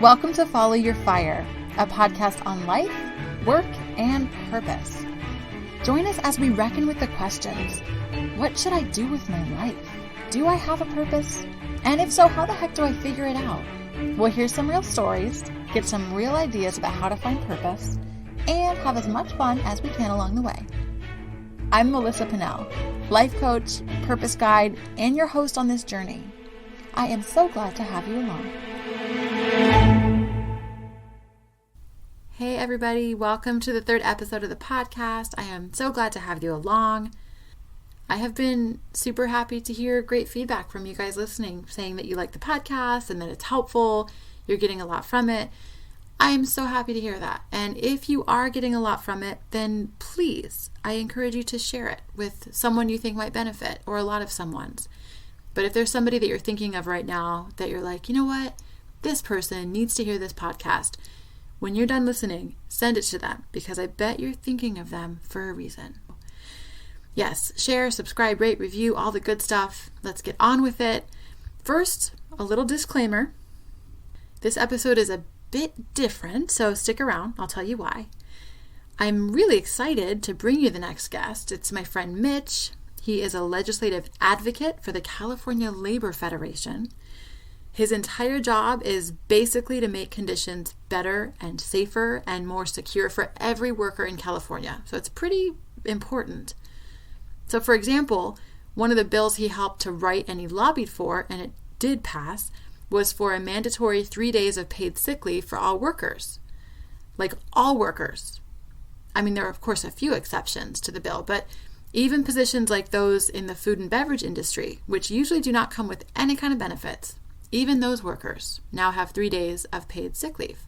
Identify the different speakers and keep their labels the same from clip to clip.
Speaker 1: Welcome to Follow Your Fire, a podcast on life, work, and purpose. Join us as we reckon with the questions. What should I do with my life? Do I have a purpose? And if so, how the heck do I figure it out? We'll hear some real stories, get some real ideas about how to find purpose, and have as much fun as we can along the way. I'm Melissa Pinnell, life coach, purpose guide, and your host on this journey. I am so glad to have you along. Hey everybody, welcome to the third episode of the podcast. I am so glad to have you along. I have been super happy to hear great feedback from you guys listening, saying that you like the podcast and that it's helpful, you're getting a lot from it. I am so happy to hear that. And if you are getting a lot from it, then please, I encourage you to share it with someone you think might benefit, or a lot of someone's. But if there's somebody that you're thinking of right now that you're like, you know what, this person needs to hear this podcast, when you're done listening, send it to them, because I bet you're thinking of them for a reason. Yes, share, subscribe, rate, review, all the good stuff. Let's get on with it. First, a little disclaimer. This episode is a bit different, so stick around. I'll tell you why. I'm really excited to bring you the next guest. It's my friend Mitch. He is a legislative advocate for the California Labor Federation. His entire job is basically to make conditions better and safer and more secure for every worker in California. So it's pretty important. So for example, one of the bills he helped to write and he lobbied for, and it did pass, was for a mandatory 3 days of paid sick leave for all workers. Like all workers. I mean, there are of course a few exceptions to the bill, but even positions like those in the food and beverage industry, which usually do not come with any kind of benefits, even those workers now have 3 days of paid sick leave.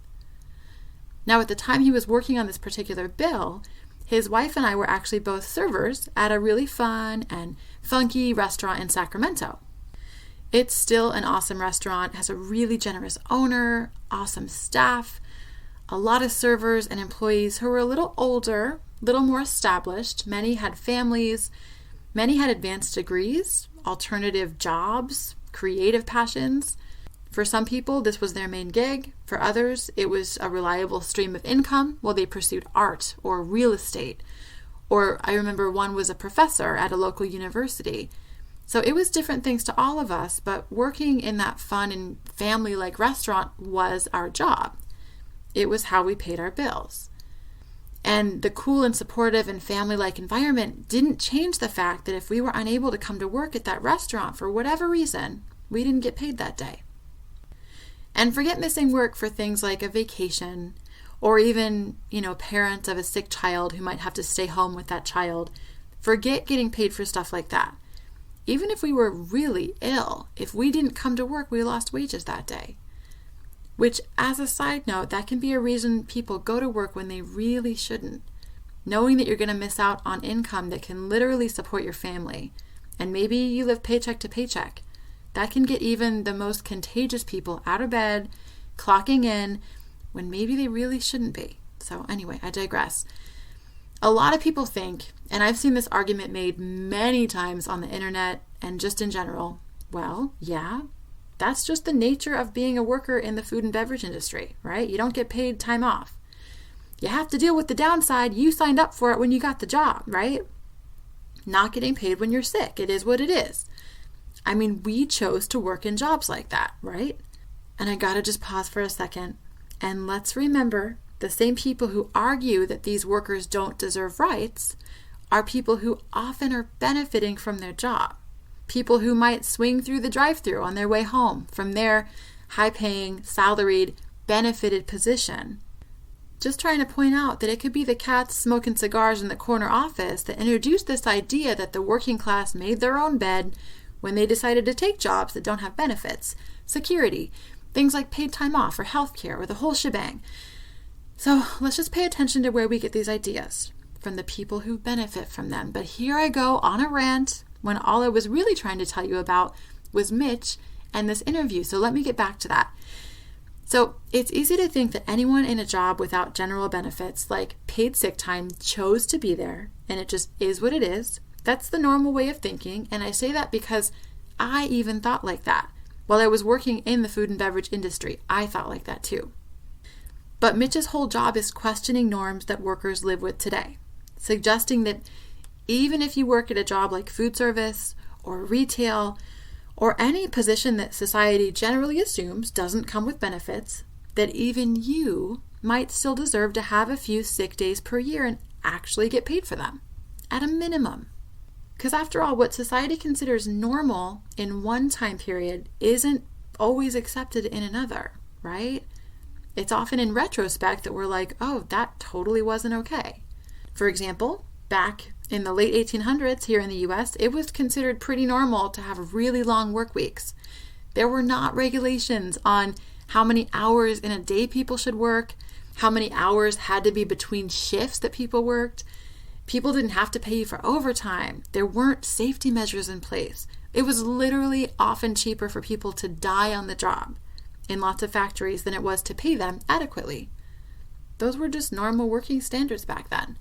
Speaker 1: Now, at the time he was working on this particular bill, his wife and I were actually both servers at a really fun and funky restaurant in Sacramento. It's still an awesome restaurant, has a really generous owner, awesome staff, a lot of servers and employees who were a little older, a little more established. Many had families, many had advanced degrees, alternative jobs, creative passions. For some people, this was their main gig. For others, it was a reliable stream of income while they pursued art or real estate. Or I remember one was a professor at a local university. So it was different things to all of us, but working in that fun and family-like restaurant was our job. It was how we paid our bills. And the cool and supportive and family-like environment didn't change the fact that if we were unable to come to work at that restaurant for whatever reason, we didn't get paid that day. And forget missing work for things like a vacation, or even, parents of a sick child who might have to stay home with that child. Forget getting paid for stuff like that. Even if we were really ill, if we didn't come to work, we lost wages that day. Which, as a side note, that can be a reason people go to work when they really shouldn't. Knowing that you're going to miss out on income that can literally support your family. And maybe you live paycheck to paycheck. That can get even the most contagious people out of bed, clocking in, when maybe they really shouldn't be. So anyway, I digress. A lot of people think, and I've seen this argument made many times on the internet and just in general, well, yeah, that's just the nature of being a worker in the food and beverage industry, right? You don't get paid time off. You have to deal with the downside. You signed up for it when you got the job, right? Not getting paid when you're sick. It is what it is. I mean, we chose to work in jobs like that, right? And I gotta just pause for a second. And let's remember, the same people who argue that these workers don't deserve rights are people who often are benefiting from their job. People who might swing through the drive-thru on their way home from their high-paying, salaried, benefited position. Just trying to point out that it could be the cats smoking cigars in the corner office that introduced this idea that the working class made their own bed when they decided to take jobs that don't have benefits, security, things like paid time off or healthcare or the whole shebang. So let's just pay attention to where we get these ideas, from the people who benefit from them. But here I go on a rant when all I was really trying to tell you about was Mitch and this interview. So let me get back to that. So it's easy to think that anyone in a job without general benefits like paid sick time chose to be there, and it just is what it is. That's the normal way of thinking, and I say that because I even thought like that. While I was working in the food and beverage industry, I thought like that too. But Mitch's whole job is questioning norms that workers live with today, suggesting that even if you work at a job like food service or retail or any position that society generally assumes doesn't come with benefits, that even you might still deserve to have a few sick days per year and actually get paid for them, at a minimum. Because after all, what society considers normal in one time period isn't always accepted in another, right? It's often in retrospect that we're like, oh, that totally wasn't okay. For example, back in the late 1800s here in the US, it was considered pretty normal to have really long work weeks. There were not regulations on how many hours in a day people should work, how many hours had to be between shifts that people worked. People didn't have to pay you for overtime. There weren't safety measures in place. It was literally often cheaper for people to die on the job in lots of factories than it was to pay them adequately. Those were just normal working standards back then.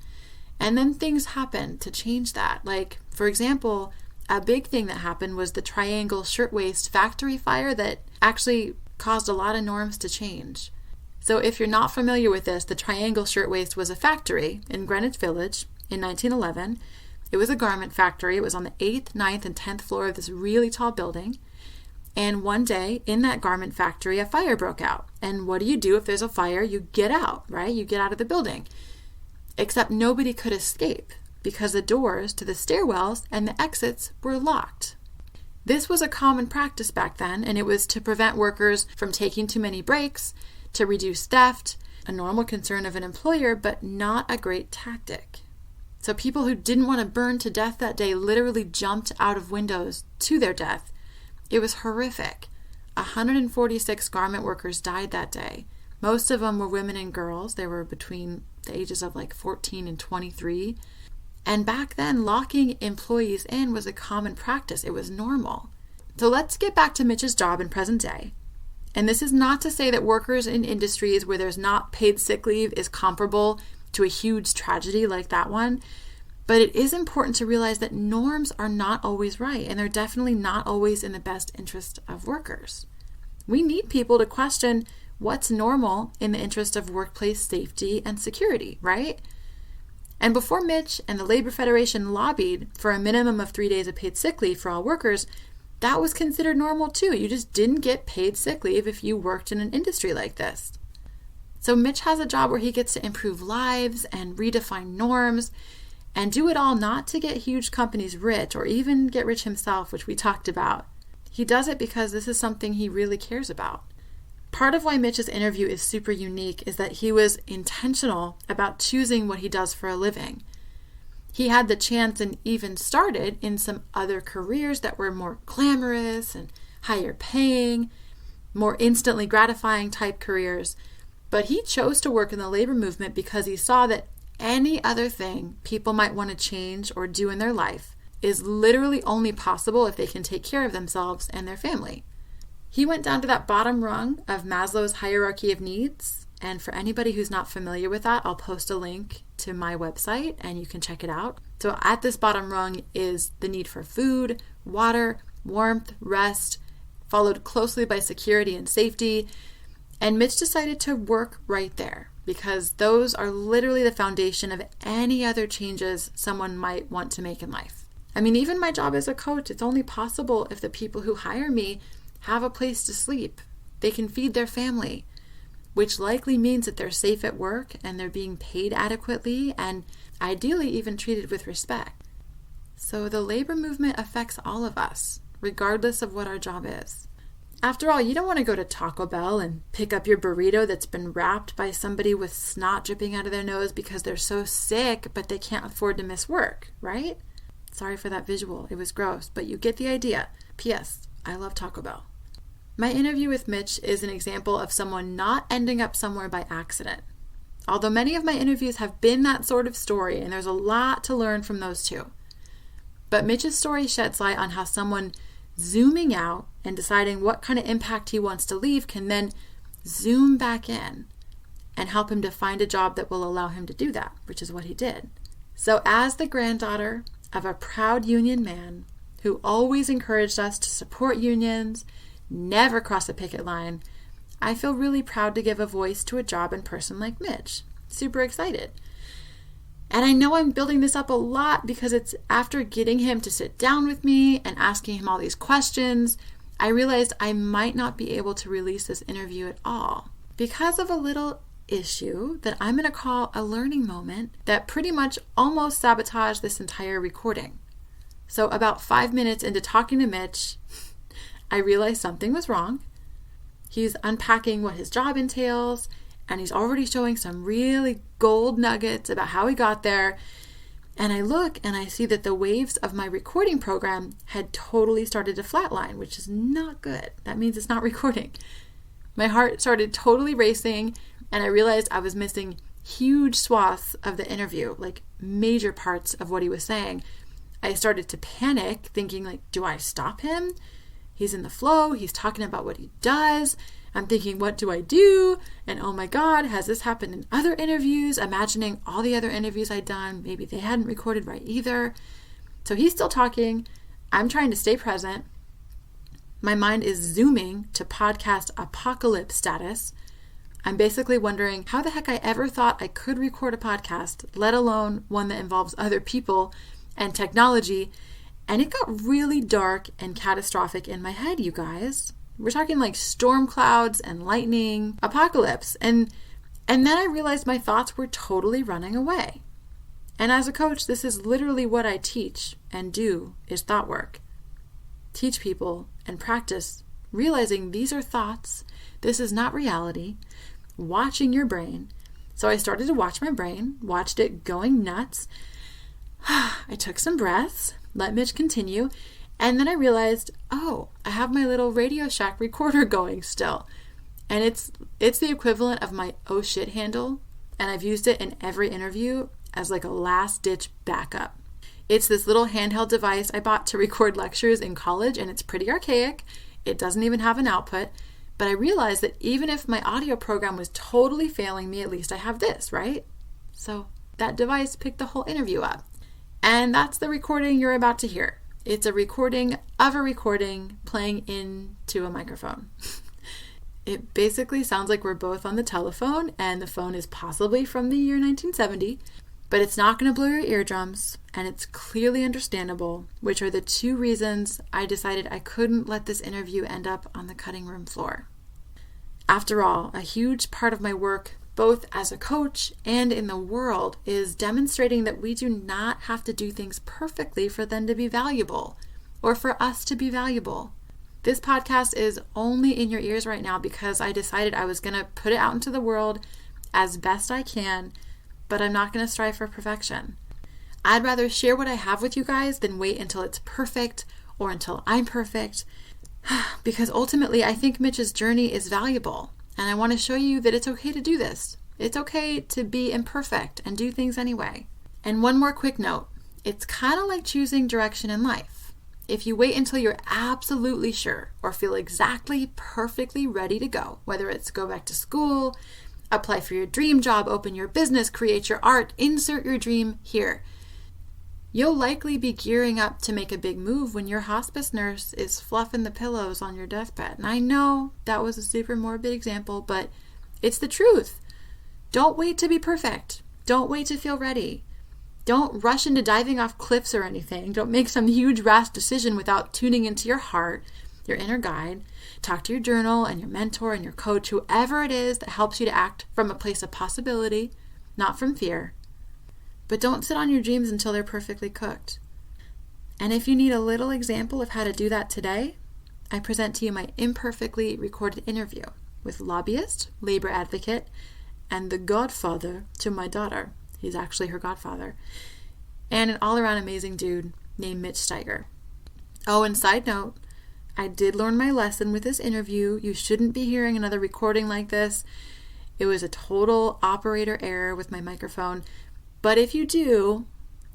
Speaker 1: And then things happened to change that. Like, for example, a big thing that happened was the Triangle Shirtwaist factory fire that actually caused a lot of norms to change. So if you're not familiar with this, the Triangle Shirtwaist was a factory in Greenwich Village in 1911. It was a garment factory. It was on the 8th, 9th, and 10th floor of this really tall building. And one day in that garment factory, a fire broke out. And what do you do if there's a fire? You get out, right? You get out of the building. Except nobody could escape because the doors to the stairwells and the exits were locked. This was a common practice back then, and it was to prevent workers from taking too many breaks, to reduce theft, a normal concern of an employer, but not a great tactic. So people who didn't want to burn to death that day literally jumped out of windows to their death. It was horrific. 146 garment workers died that day. Most of them were women and girls. They were between the ages of like 14 and 23. And back then, locking employees in was a common practice. It was normal. So let's get back to Mitch's job in present day. And this is not to say that workers in industries where there's not paid sick leave is comparable to a huge tragedy like that one. But it is important to realize that norms are not always right, and they're definitely not always in the best interest of workers. We need people to question what's normal in the interest of workplace safety and security, right? And before Mitch and the Labor Federation lobbied for a minimum of 3 days of paid sick leave for all workers, that was considered normal too. You just didn't get paid sick leave if you worked in an industry like this. So Mitch has a job where he gets to improve lives and redefine norms and do it all not to get huge companies rich or even get rich himself, which we talked about. He does it because this is something he really cares about. Part of why Mitch's interview is super unique is that he was intentional about choosing what he does for a living. He had the chance and even started in some other careers that were more glamorous and higher paying, more instantly gratifying type careers. But he chose to work in the labor movement because he saw that any other thing people might want to change or do in their life is literally only possible if they can take care of themselves and their family. He went down to that bottom rung of Maslow's hierarchy of needs. And for anybody who's not familiar with that, I'll post a link to my website and you can check it out. So at this bottom rung is the need for food, water, warmth, rest, followed closely by security and safety. And Mitch decided to work right there because those are literally the foundation of any other changes someone might want to make in life. I mean, even my job as a coach, it's only possible if the people who hire me have a place to sleep. They can feed their family, which likely means that they're safe at work and they're being paid adequately and ideally even treated with respect. So the labor movement affects all of us, regardless of what our job is. After all, you don't want to go to Taco Bell and pick up your burrito that's been wrapped by somebody with snot dripping out of their nose because they're so sick, but they can't afford to miss work, right? Sorry for that visual. It was gross, but you get the idea. P.S. I love Taco Bell. My interview with Mitch is an example of someone not ending up somewhere by accident. Although many of my interviews have been that sort of story, and there's a lot to learn from those too. But Mitch's story sheds light on how someone zooming out and deciding what kind of impact he wants to leave can then zoom back in and help him to find a job that will allow him to do that, which is what he did. So as the granddaughter of a proud union man who always encouraged us to support unions, never cross a picket line, I feel really proud to give a voice to a job and person like Mitch. Super excited. And I know I'm building this up a lot because it's after getting him to sit down with me and asking him all these questions, I realized I might not be able to release this interview at all because of a little issue that I'm going to call a learning moment that pretty much almost sabotaged this entire recording. So about 5 minutes into talking to Mitch, I realized something was wrong. He's unpacking what his job entails, and he's already showing some really gold nuggets about how he got there. And I look and I see that the waves of my recording program had totally started to flatline, which is not good. That means it's not recording. My heart started totally racing, and I realized I was missing huge swaths of the interview, like major parts of what he was saying. I started to panic, thinking like, do I stop him? He's in the flow. He's talking about what he does. I'm thinking, what do I do? And oh my God, has this happened in other interviews? Imagining all the other interviews I'd done. Maybe they hadn't recorded right either. So he's still talking. I'm trying to stay present. My mind is zooming to podcast apocalypse status. I'm basically wondering how the heck I ever thought I could record a podcast, let alone one that involves other people and technology. And it got really dark and catastrophic in my head, you guys. We're talking like storm clouds and lightning, apocalypse. And then I realized my thoughts were totally running away. And as a coach, this is literally what I teach and do is thought work. Teach people and practice realizing these are thoughts. This is not reality. Watching your brain. So I started to watch my brain, watched it going nuts. I took some breaths, let Mitch continue, and then I realized, oh, I have my little Radio Shack recorder going still. And it's the equivalent of my oh shit handle, and I've used it in every interview as like a last ditch backup. It's this little handheld device I bought to record lectures in college, and it's pretty archaic. It doesn't even have an output, but I realized that even if my audio program was totally failing me, at least I have this, right? So that device picked the whole interview up. And that's the recording you're about to hear. It's a recording of a recording playing into a microphone. It basically sounds like we're both on the telephone, and the phone is possibly from the year 1970, but it's not going to blow your eardrums, and it's clearly understandable, which are the two reasons I decided I couldn't let this interview end up on the cutting room floor. After all, a huge part of my work, both as a coach and in the world, is demonstrating that we do not have to do things perfectly for them to be valuable or for us to be valuable. This podcast is only in your ears right now because I decided I was going to put it out into the world as best I can, but I'm not going to strive for perfection. I'd rather share what I have with you guys than wait until it's perfect or until I'm perfect, because ultimately I think Mitch's journey is valuable. And I want to show you that it's okay to do this. It's okay to be imperfect and do things anyway. And one more quick note. It's kind of like choosing direction in life. If you wait until you're absolutely sure or feel exactly perfectly ready to go, whether it's go back to school, apply for your dream job, open your business, create your art, insert your dream here, you'll likely be gearing up to make a big move when your hospice nurse is fluffing the pillows on your deathbed. And I know that was a super morbid example, but it's the truth. Don't wait to be perfect. Don't wait to feel ready. Don't rush into diving off cliffs or anything. Don't make some huge rash decision without tuning into your heart, your inner guide. Talk to your journal and your mentor and your coach, whoever it is that helps you to act from a place of possibility, not from fear. But don't sit on your dreams until they're perfectly cooked. And if you need a little example of how to do that today, I present to you my imperfectly recorded interview with lobbyist, labor advocate, and the godfather to my daughter. He's actually her godfather. And an all-around amazing dude named Mitch Steiger. Oh, and side note, I did learn my lesson with this interview. You shouldn't be hearing another recording like this. It was a total operator error with my microphone. But if you do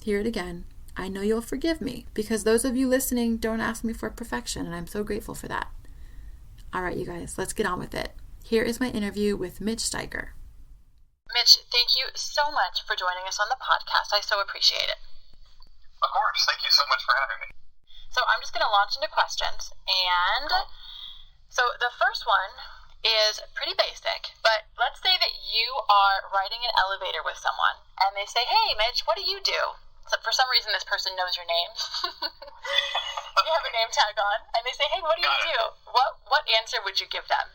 Speaker 1: hear it again, I know you'll forgive me, because those of you listening don't ask me for perfection, and I'm so grateful for that. All right, you guys, let's get on with it. Here is my interview with Mitch Steiger.
Speaker 2: Mitch, thank you so much for joining us on the podcast. I so appreciate it.
Speaker 3: Of course. Thank you so much for having me.
Speaker 2: So I'm just going to launch into questions, and So the first one is pretty basic, but let's say that you are riding an elevator with someone and they say, "Hey, Mitch, what do you do?" So for some reason, this person knows your name. You have a name tag on, and they say, "Hey, what do you do?" What answer would you give them?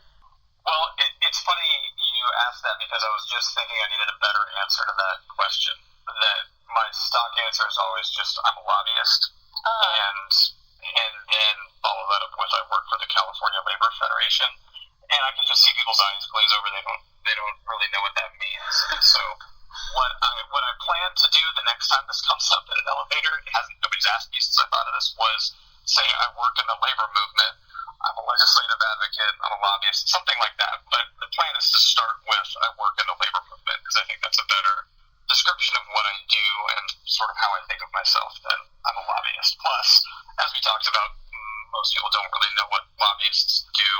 Speaker 3: Well, it's funny you asked that because I was just thinking I needed a better answer to that question. That my stock answer is always just I'm a lobbyist, and then follow that up with I work for the California Labor Federation, and I can just see people's eyes glaze over. They don't really know what that means. So what I plan to do the next time this comes up in an elevator, nobody's asked me since I thought of this, was say I work in the labor movement. I'm a legislative advocate, I'm a lobbyist, something like that. But the plan is to start with I work in the labor movement because I think that's a better description of what I do and sort of how I think of myself than I'm a lobbyist. Plus, as we talked about, most people don't really know what lobbyists do.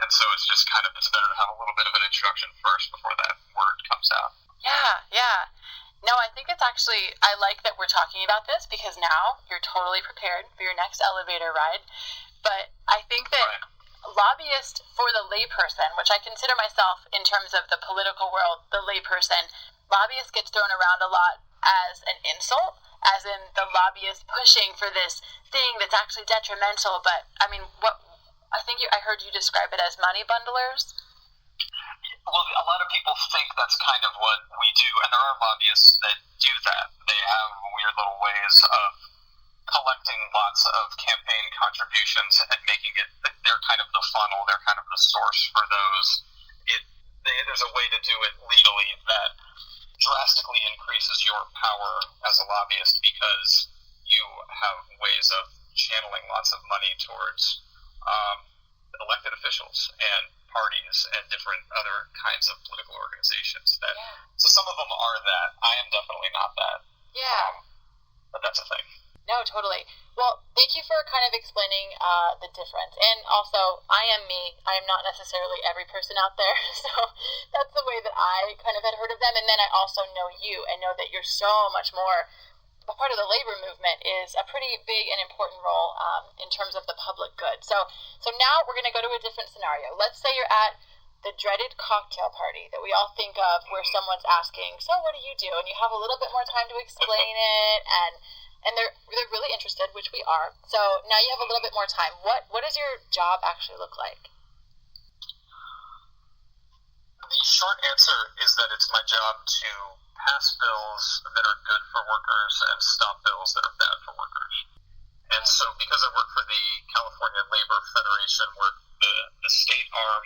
Speaker 3: And so it's just it's better to have a little bit of an introduction first before that word comes out.
Speaker 2: Yeah. No, I think it's actually, I like that we're talking about this because now you're totally prepared for your next elevator ride. But I think that lobbyist for the layperson, which I consider myself in terms of the political world, the layperson, lobbyist gets thrown around a lot as an insult, as in the lobbyist pushing for this thing that's actually detrimental. But I mean, I heard you describe it as money bundlers.
Speaker 3: Well, a lot of people think that's kind of what we do, and there are lobbyists that do that. They have weird little ways of collecting lots of campaign contributions and making it, they're kind of the funnel, they're kind of the source for those. There's a way to do it legally that drastically increases your power as a lobbyist because you have ways of channeling lots of money towards elected officials and parties and different other kinds of political organizations. So some of them are that. I am definitely not that.
Speaker 2: Yeah.
Speaker 3: But that's a thing.
Speaker 2: No, totally. Well, thank you for kind of explaining the difference. And also, I am me. I am not necessarily every person out there. So that's the way that I kind of had heard of them. And then I also know you and know that you're so much more. A part of the labor movement is a pretty big and important role in terms of the public good. So now we're going to go to a different scenario. Let's say you're at the dreaded cocktail party that we all think of where someone's asking, "So what do you do?" And you have a little bit more time to explain it, and they're really interested, which we are. So now you have a little bit more time. What does your job actually look like?
Speaker 3: The short answer is that it's my job to pass bills that are good for workers and stop bills that are bad for workers. And so because I work for the California Labor Federation, we're the state arm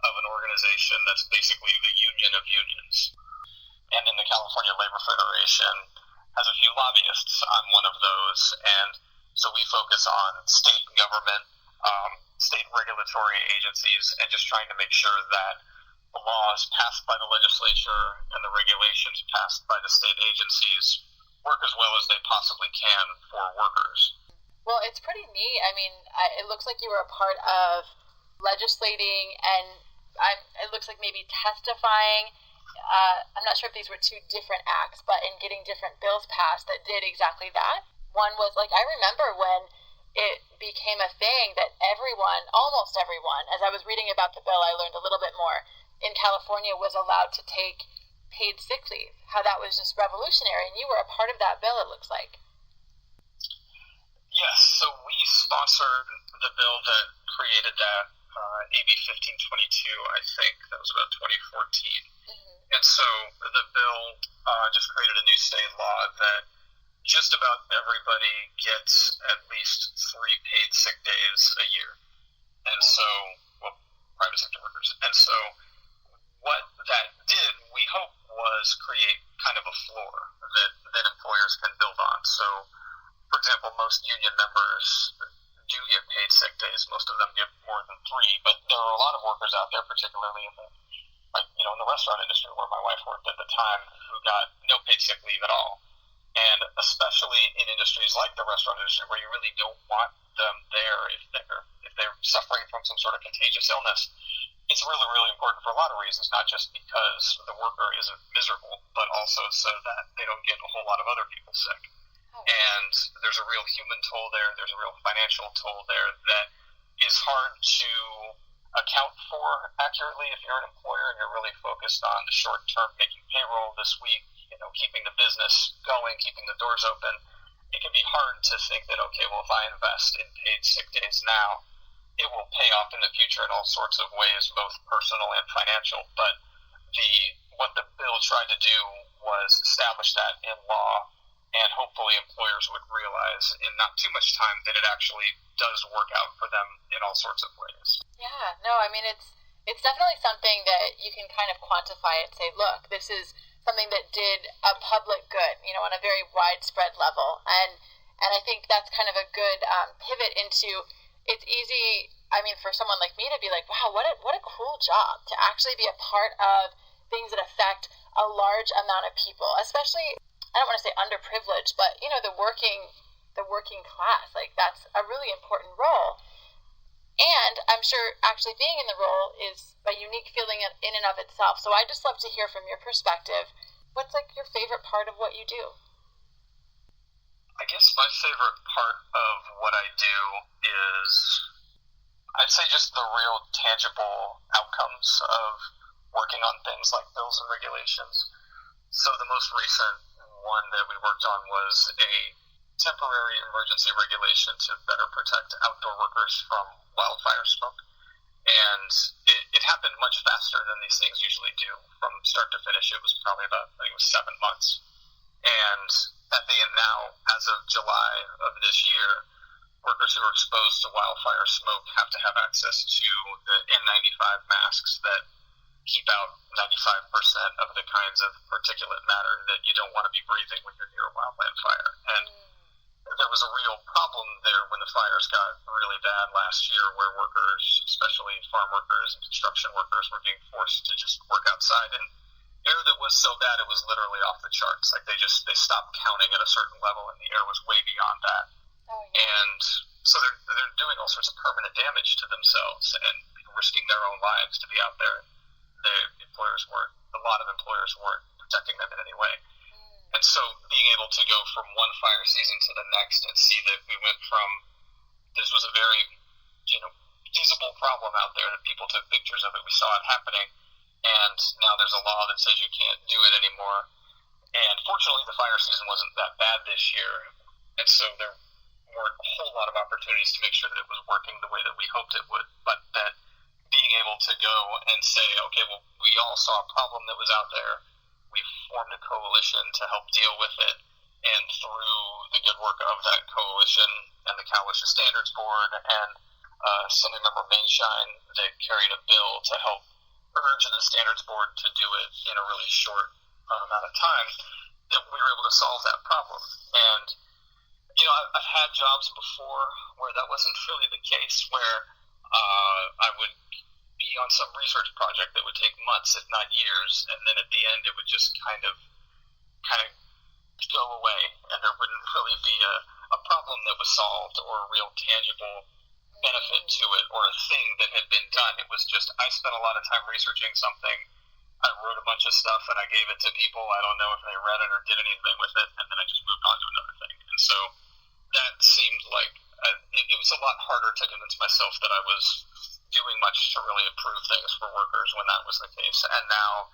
Speaker 3: of an organization that's basically the union of unions. And then the California Labor Federation has a few lobbyists. I'm one of those. And so we focus on state government, state regulatory agencies, and just trying to make sure that the laws passed by the legislature and the regulations passed by the state agencies work as well as they possibly can for workers.
Speaker 2: Well, it's pretty neat. I mean, it looks like you were a part of legislating, and it looks like maybe testifying. I'm not sure if these were two different acts, but in getting different bills passed that did exactly that. One was, like, I remember when it became a thing that almost everyone, as I was reading about the bill, I learned a little bit more, in California was allowed to take paid sick leave, how that was just revolutionary, and you were a part of that bill, it looks like.
Speaker 3: Yes, so we sponsored the bill that created that, AB 1522, I think, that was about 2014. Mm-hmm. And so the bill just created a new state law that just about everybody gets at least 3 paid sick days a year. And so, private sector workers. And so what that did, we hope, was create kind of a floor that employers can build on. So, for example, most union members do get paid sick days. Most of them get more than 3, but there are a lot of workers out there, particularly in the restaurant industry where my wife worked at the time, who got no paid sick leave at all. And especially in industries like the restaurant industry, where you really don't want them there if they're suffering from some sort of contagious illness, it's really, really important for a lot of reasons, not just because the worker isn't miserable, but also so that they don't get a whole lot of other people sick. And there's a real human toll there, there's a real financial toll there that is hard to account for accurately if you're an employer and you're really focused on the short term, making payroll this week, keeping the business going, keeping the doors open. It can be hard to think that, okay, well, if I invest in paid sick days now, it will pay off in the future in all sorts of ways, both personal and financial. But what the bill tried to do was establish that in law, and hopefully employers would realize in not too much time that it actually does work out for them in all sorts of ways.
Speaker 2: Yeah, no, I mean, it's definitely something that you can kind of quantify and say, look, this is something that did a public good, on a very widespread level. And I think that's kind of a good pivot into, it's easy, I mean, for someone like me to be like, wow, what a cool job to actually be a part of things that affect a large amount of people, especially, I don't want to say underprivileged, but the working class. Like, that's a really important role. And I'm sure actually being in the role is a unique feeling in and of itself. So I just love to hear from your perspective. What's like your favorite part of what you do?
Speaker 3: I guess my favorite part of what I do is, I'd say, just the real tangible outcomes of working on things like bills and regulations. So the most recent one that we worked on was a temporary emergency regulation to better protect outdoor workers from wildfire smoke. And it happened much faster than these things usually do. From start to finish, it was probably about, I think it was 7 months. And at the end now, as of July of this year, workers who are exposed to wildfire smoke have to have access to the N95 masks that keep out 95% of the kinds of particulate matter that you don't want to be breathing when you're near a wildland fire. And there was a real problem there when the fires got really bad last year, where workers, especially farm workers and construction workers, were being forced to just work outside in air that was so bad it was literally off the charts. Like, they stopped counting at a certain level, and the air was way beyond that. Oh, yeah. And so they're doing all sorts of permanent damage to themselves and risking their own lives to be out there. A lot of employers weren't protecting them in any way. And so being able to go from one fire season to the next and see that we went from, this was a very, feasible problem out there, that people took pictures of it, we saw it happening, and now there's a law that says you can't do it anymore. And fortunately, the fire season wasn't that bad this year, and so there weren't a whole lot of opportunities to make sure that it was working the way that we hoped it would, but that being able to go and say, okay, well, we all saw a problem that was out there, we formed a coalition to help deal with it, and through the good work of that coalition and the Coalition Standards Board and Assemblymember Mainshine, they carried a bill to help urge the Standards Board to do it in a really short amount of time, that we were able to solve that problem. And, I've had jobs before where that wasn't really the case, where I would be on some research project that would take months, if not years, and then at the end it would just kind of go away, and there wouldn't really be a problem that was solved or a real tangible benefit to it or a thing that had been done. It was just, I spent a lot of time researching something, I wrote a bunch of stuff and I gave it to people. I don't know if they read it or did anything with it, and then I just moved on to another thing. And so that seemed like it was a lot harder to convince myself that I was doing much to really improve things for workers when that was the case. And now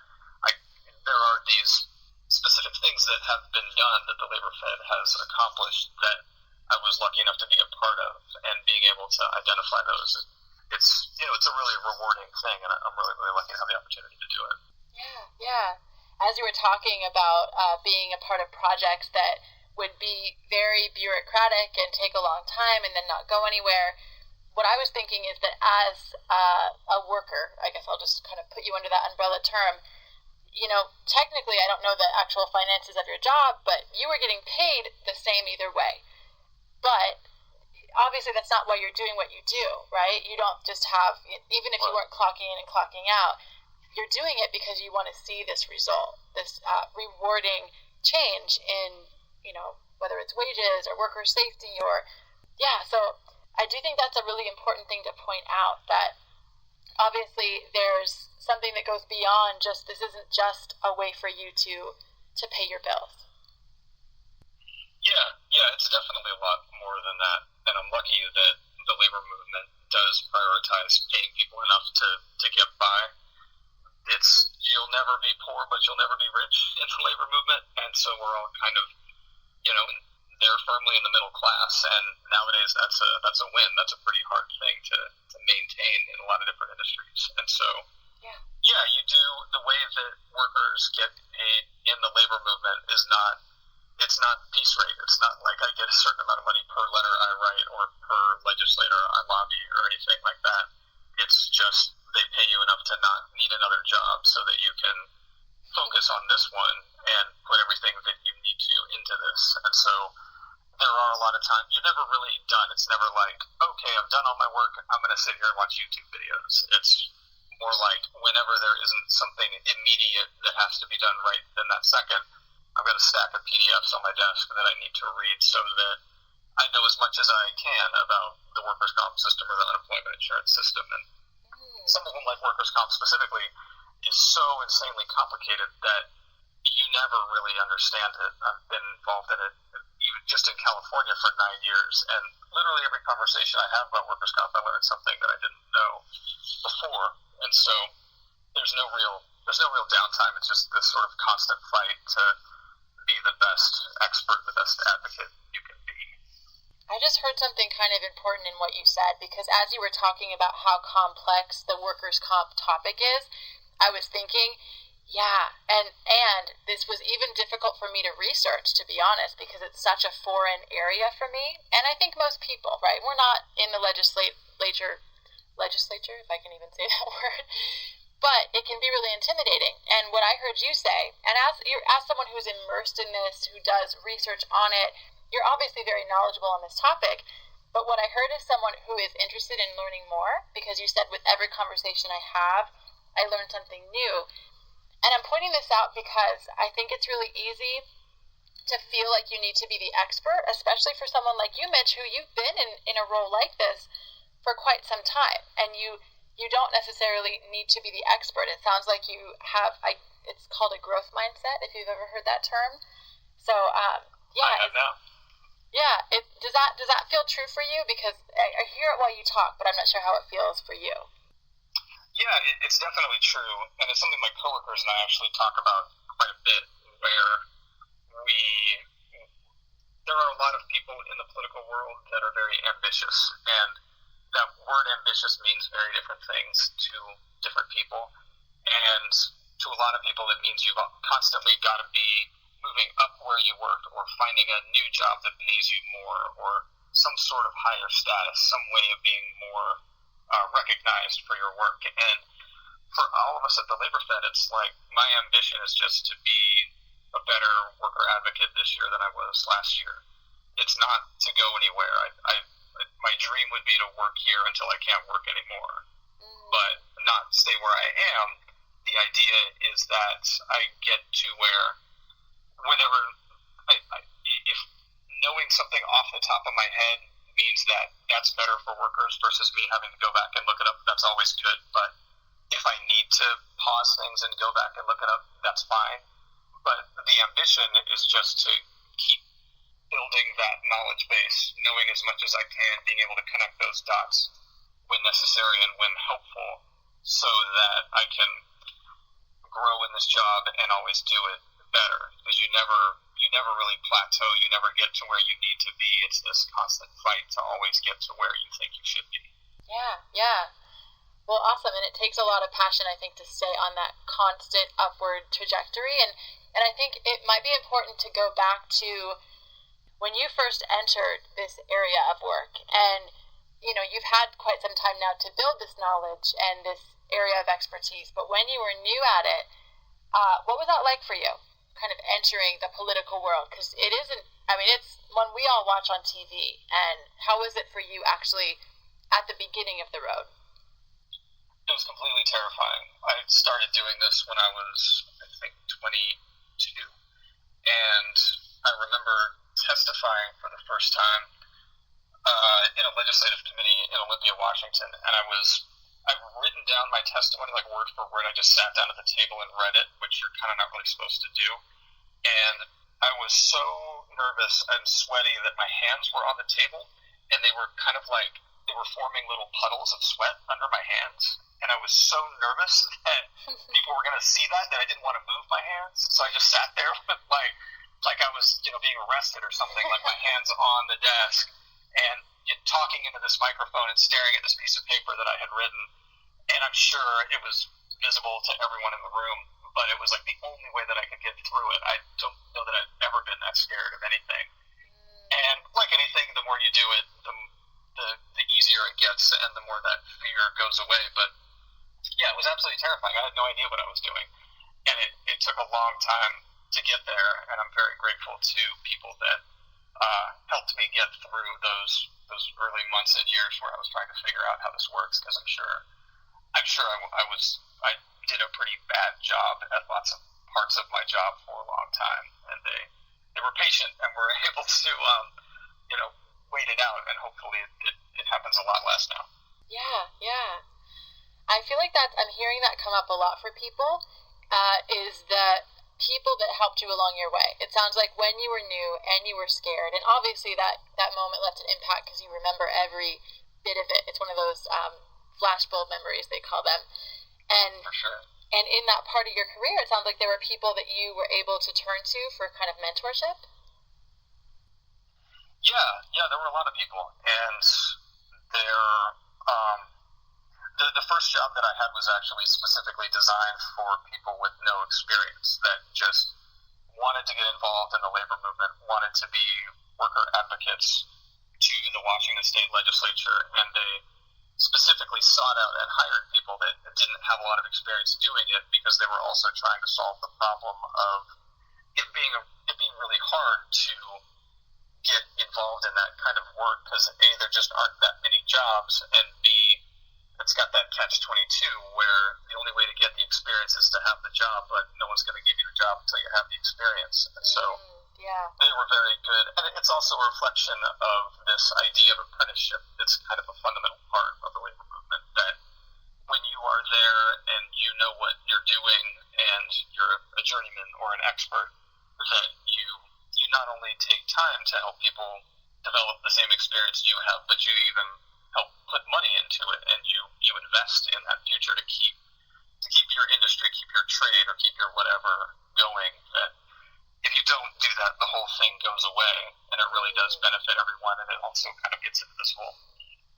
Speaker 3: there are these specific things that have been done that the Labor Fed has accomplished that I was lucky enough to be a part of, and being able to identify those, it's a really rewarding thing, and I'm really, really lucky to have the opportunity to do it.
Speaker 2: Yeah. As you were talking about being a part of projects that would be very bureaucratic and take a long time and then not go anywhere, what I was thinking is that as a worker, I guess I'll just kind of put you under that umbrella term, technically I don't know the actual finances of your job, but you were getting paid the same either way. But obviously that's not why you're doing what you do, right? You don't just have, even if you weren't clocking in and clocking out, you're doing it because you want to see this result, this rewarding change in, whether it's wages or worker safety so I do think that's a really important thing to point out, that obviously there's something that goes beyond just, this isn't just a way for you to pay your bills.
Speaker 3: Yeah, it's definitely a lot more than that, and I'm lucky that the labor movement does has prioritized paying people enough to get by. You'll never be poor, but you'll never be rich in the labor movement, and so we're all kind of, they're firmly in the middle class, and nowadays that's a win. That's a pretty hard thing to maintain in a lot of different industries, and so you do the way that workers get paid in the labor movement is not. It's not piece rate. It's not like I get a certain amount of money per letter I write or per legislator I lobby or anything like that. It's just they pay you enough to not need another job so that you can focus on this one and put everything that you need to into this. And so there are a lot of times you're never really done. It's never like, okay, I've done all my work. I'm going to sit here and watch YouTube videos. It's more like whenever there isn't something immediate that has to be done right then that second, I've got a stack of PDFs on my desk that I need to read so that I know as much as I can about the workers' comp system or the unemployment insurance system. And some of them, like workers' comp specifically, is so insanely complicated that you never really understand it. I've been involved in it even just in California for 9 years, and literally every conversation I have about workers' comp, I learned something that I didn't know before. And so there's no real downtime. It's just this sort of constant fight to be the best expert, the best advocate you can be.
Speaker 2: I just heard something kind of important in what you said, because as you were talking about how complex the workers' comp topic is, I was thinking, and this was even difficult for me to research, to be honest, because it's such a foreign area for me. And I think most people, right? We're not in the legislature, if I can even say that word. But it can be really intimidating. And what I heard you say, and as someone who's immersed in this, who does research on it, you're obviously very knowledgeable on this topic. But what I heard is someone who is interested in learning more, because you said with every conversation I have, I learn something new. And I'm pointing this out because I think it's really easy to feel like you need to be the expert, especially for someone like you, Mitch, who you've been in a role like this for quite some time. And you don't necessarily need to be the expert. It sounds like you have, it's called a growth mindset, if you've ever heard that term. So,
Speaker 3: I have now.
Speaker 2: Yeah, does that feel true for you? Because I hear it while you talk, but I'm not sure how it feels for you.
Speaker 3: Yeah, it's definitely true, and it's something my coworkers and I actually talk about quite a bit, where there are a lot of people in the political world that are very ambitious, and that word ambitious means very different things to different people, and to a lot of people it means you've constantly got to be moving up where you work, or finding a new job that pays you more, or some sort of higher status, some way of being more recognized for your work. And for all of us at the Labor Fed, it's like my ambition is just to be a better worker advocate this year than I was last year. It's not to go anywhere. My dream would be to work here until I can't work anymore, but not stay where I am. The idea is that I get to where whenever if knowing something off the top of my head means that that's better for workers versus me having to go back and look it up, that's always good. But if I need to pause things and go back and look it up, that's fine. But the ambition is just to keep building that knowledge base, knowing as much as I can, being able to connect those dots when necessary and when helpful, so that I can grow in this job and always do it better. Because you never really plateau, you never get to where you need to be. It's this constant fight to always get to where you think you should be.
Speaker 2: Yeah. Well, awesome. And it takes a lot of passion, I think, to stay on that constant upward trajectory. And I think it might be important to go back to when you first entered this area of work. And, you've had quite some time now to build this knowledge and this area of expertise. But when you were new at it, what was that like for you, kind of entering the political world? Because it's one we all watch on TV. And how was it for you actually at the beginning of the road?
Speaker 3: It was completely terrifying. I started doing this when I was, I think, 22. And I remember testifying for the first time in a legislative committee in Olympia, Washington. And I've written down my testimony like word for word. I just sat down at the table and read it, which you're kind of not really supposed to do. And I was so nervous and sweaty that my hands were on the table, and they were kind of like, they were forming little puddles of sweat under my hands. And I was so nervous that people were going to see that I didn't want to move my hands. So I just sat there with like I was, being arrested or something, like my hands on the desk and talking into this microphone and staring at this piece of paper that I had written. And I'm sure it was visible to everyone in the room, but it was like the only way that I could get through it. I don't know that I've ever been that scared of anything. And like anything, the more you do it, the easier it gets and the more that fear goes away. But yeah, it was absolutely terrifying. I had no idea what I was doing. And it took a long time to get there, and I'm very grateful to people that helped me get through those early months and years where I was trying to figure out how this works, because I'm sure I did a pretty bad job at lots of parts of my job for a long time, and they were patient and were able to wait it out, and hopefully it happens a lot less now.
Speaker 2: Yeah. I feel like I'm hearing that come up a lot for people, is the people that helped you along your way. It sounds like when you were new and you were scared, and obviously that moment left an impact because you remember every bit of it. It's one of those flashbulb memories, they call them. And
Speaker 3: for sure.
Speaker 2: And in that part of your career, it sounds like there were people that you were able to turn to for kind of mentorship.
Speaker 3: Yeah, there were a lot of people, and the first job that I had was actually specifically designed for people with no experience that just wanted to get involved in the labor movement, wanted to be worker advocates to the Washington State Legislature, and they specifically sought out and hired people that didn't have a lot of experience doing it because they were also trying to solve the problem of it being really hard to get involved in that kind of work because A, there just aren't that many jobs, and B, it's got that catch-22 where the only way to get the experience is to have the job, but no one's going to give you the job until you have the experience. And so they were very good. And it's also a reflection of this idea of apprenticeship. It's kind of a fundamental part of the labor movement, that when you are there and you know what you're doing and you're a journeyman or an expert, that you not only take time to help people develop the same experience you have, but you even help put money into it, and you invest in that future to keep your industry, keep your trade, or keep your whatever going. That if you don't do that, the whole thing goes away, and it really does benefit everyone, and it also kind of gets into this whole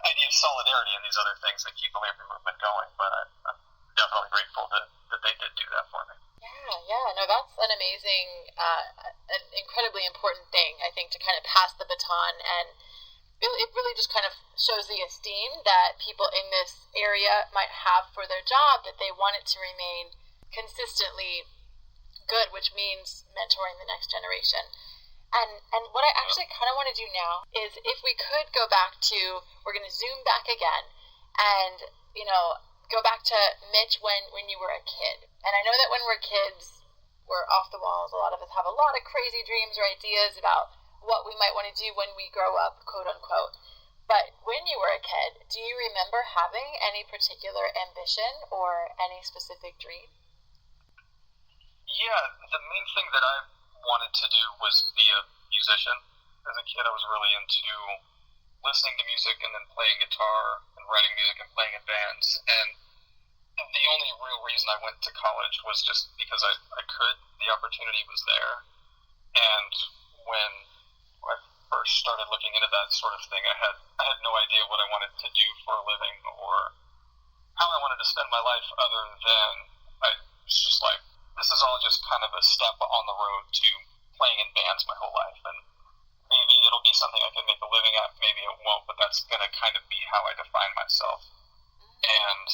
Speaker 3: idea of solidarity and these other things that keep the labor movement going. But I'm definitely grateful that they did do that for me.
Speaker 2: Yeah. No, that's an amazing, an incredibly important thing, I think, to kind of pass the baton, and it really just kind of shows the esteem that people in this area might have for their job, that they want it to remain consistently good, which means mentoring the next generation. And what I actually kind of want to do now is, if we could go back to, we're going to zoom back again and, go back to Mitch when you were a kid. And I know that when we're kids, we're off the walls. A lot of us have a lot of crazy dreams or ideas about what we might want to do when we grow up, quote unquote. But when you were a kid, do you remember having any particular ambition or any specific dream?
Speaker 3: Yeah, the main thing that I wanted to do was be a musician. As a kid, I was really into listening to music and then playing guitar and writing music and playing in bands. And the only real reason I went to college was just because I could. The opportunity was there. And when I first started looking into that sort of thing, I had no idea what I wanted to do for a living or how I wanted to spend my life, other than I was just like, this is all just kind of a step on the road to playing in bands my whole life, and maybe it'll be something I can make a living at, maybe it won't, but that's going to kind of be how I define myself. And